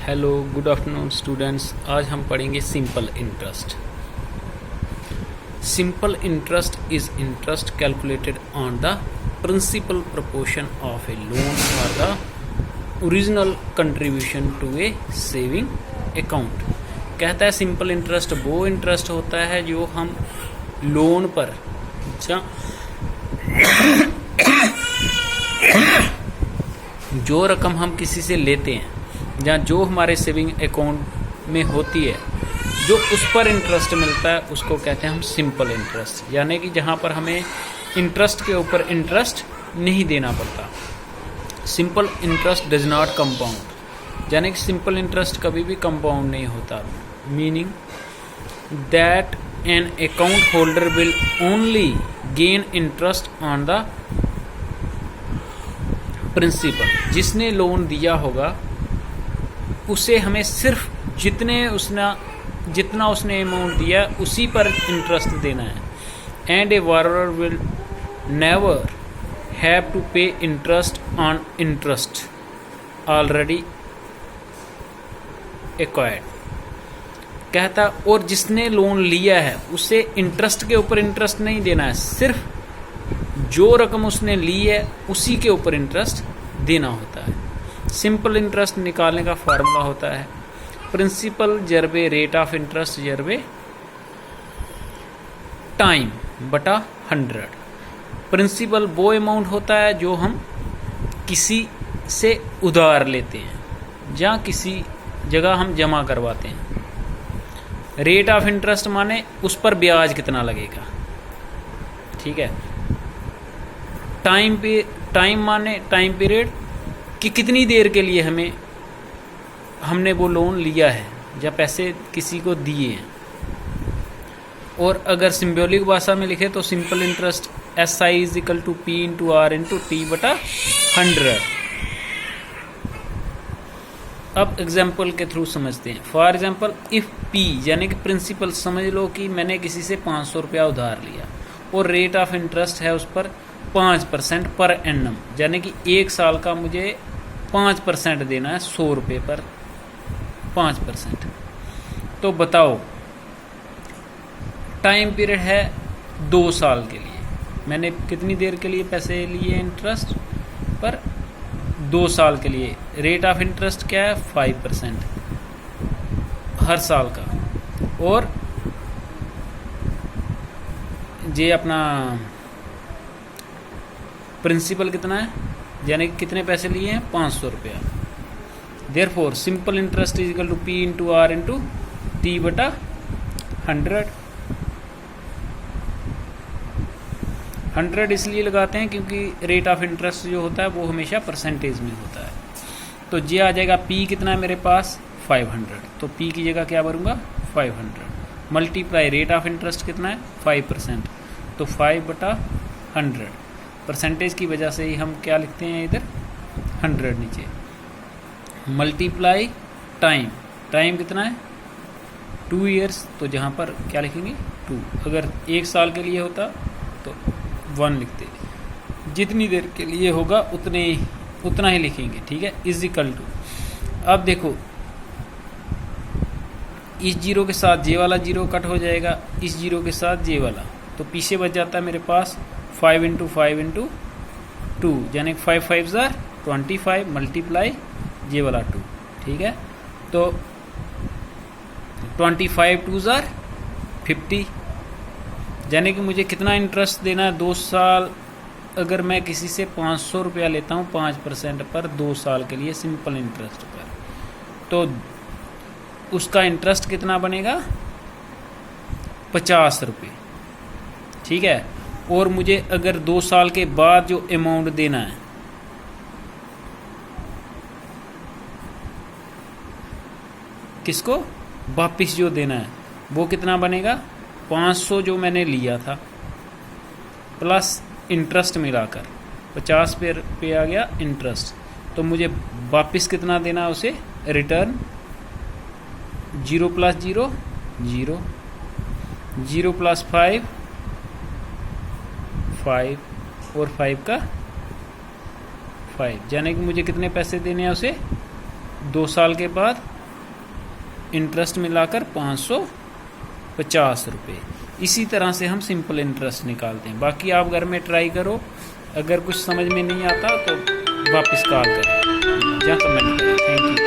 Hello good afternoon students. आज हम पढ़ेंगे simple interest. Simple interest is interest calculated on the principal proportion of a loan for the original contribution to a saving account. कहता है simple interest वो interest होता है जो हम लोन पर जो रकम हम किसी से लेते हैं या जो हमारे सेविंग अकाउंट में होती है, जो उस पर इंटरेस्ट मिलता है उसको कहते हैं हम सिंपल इंटरेस्ट। यानी कि जहाँ पर हमें इंटरेस्ट के ऊपर इंटरेस्ट नहीं देना पड़ता। Simple interest does not compound, यानी कि सिंपल इंटरेस्ट कभी भी कंपाउंड नहीं होता। Meaning that an account holder will only gain interest on the principal. जिसने लोन दिया होगा उसे हमें सिर्फ जितना उसने अमाउंट दिया उसी पर इंटरेस्ट देना है। And a borrower will never have to pay interest on interest already acquired. कहता और जिसने लोन लिया है उसे इंटरेस्ट के ऊपर इंटरेस्ट नहीं देना है, सिर्फ जो रकम उसने ली है उसी के ऊपर इंटरेस्ट देना होता है। सिंपल इंटरेस्ट निकालने का फार्मूला होता है प्रिंसिपल जरबे रेट ऑफ इंटरेस्ट जरबे टाइम बटा 100। प्रिंसिपल वो अमाउंट होता है जो हम किसी से उधार लेते हैं या किसी जगह हम जमा करवाते हैं। रेट ऑफ इंटरेस्ट माने उस पर ब्याज कितना लगेगा, ठीक है। टाइम माने टाइम पीरियड कि कितनी देर के लिए हमने वो लोन लिया है या पैसे किसी को दिए हैं। और अगर सिंबॉलिक भाषा में लिखे तो simple interest SI is equal to P into R into T बटा 100। अब एग्जाम्पल के थ्रू समझते हैं। फॉर एग्जाम्पल इफ P यानी कि प्रिंसिपल समझ लो कि मैंने किसी से 500 रुपया उधार लिया और रेट ऑफ इंटरेस्ट है उस पर 5% पर एनम, यानी कि एक साल का मुझे 5% देना है 100 रुपये पर 5%। तो बताओ टाइम पीरियड है 2 साल के लिए। मैंने कितनी देर के लिए पैसे लिए इंटरेस्ट पर? 2 साल के लिए। रेट ऑफ इंटरेस्ट क्या है? 5% हर साल का। और ये अपना प्रिंसिपल कितना है, यानी कि कितने पैसे लिए हैं? 500 रुपया। Therefore simple interest is equal to P into R into T बटा 100। 100 इसलिए लगाते हैं क्योंकि रेट ऑफ इंटरेस्ट जो होता है वो हमेशा परसेंटेज में होता है। तो ये आ जाएगा P कितना है मेरे पास? 500। तो P की जगह क्या भरूंगा? 500 मल्टीप्लाई रेट ऑफ इंटरेस्ट कितना है? 5%। तो 5 बटा 100। परसेंटेज की वजह से ही हम क्या लिखते हैं इधर 100 नीचे। मल्टीप्लाई टाइम कितना है? 2 ईयर्स। तो जहाँ पर क्या लिखेंगे? 2। अगर 1 साल के लिए होता तो 1 लिखते। जितनी देर के लिए होगा उतना ही लिखेंगे, ठीक है। इज इक्वल टू, अब देखो इस जीरो के साथ जे वाला जीरो कट हो जाएगा, इस जीरो के साथ जे वाला, तो पीछे बच जाता है मेरे पास 5 इंटू 5 इंटू 2, यानी 5 5 ज़ार 25 मल्टीप्लाई ये वाला 2, ठीक है। तो 25 2 ज़ार 50, यानी कि मुझे कितना इंटरेस्ट देना है? 2 साल। अगर मैं किसी से 500 रुपया लेता हूँ 5% पर 2 साल के लिए सिंपल इंटरेस्ट पर, तो उसका इंटरेस्ट कितना बनेगा? 50 रुपये, ठीक है। और मुझे अगर 2 साल के बाद जो अमाउंट देना है, किसको? वापिस जो देना है वो कितना बनेगा? 500 जो मैंने लिया था प्लस इंटरेस्ट मिलाकर 50 पे आ गया इंटरेस्ट। तो मुझे वापिस कितना देना है उसे? रिटर्न 0 प्लस 0 0, 0 प्लस 5 5 और 5 का 5, यानी कि मुझे कितने पैसे देने हैं उसे? 2 साल के बाद इंटरेस्ट मिलाकर 550 रुपये। इसी तरह से हम सिंपल इंटरेस्ट निकालते हैं। बाकी आप घर में ट्राई करो, अगर कुछ समझ में नहीं आता तो वापस कॉल करें या कमेंट करें। Thank you.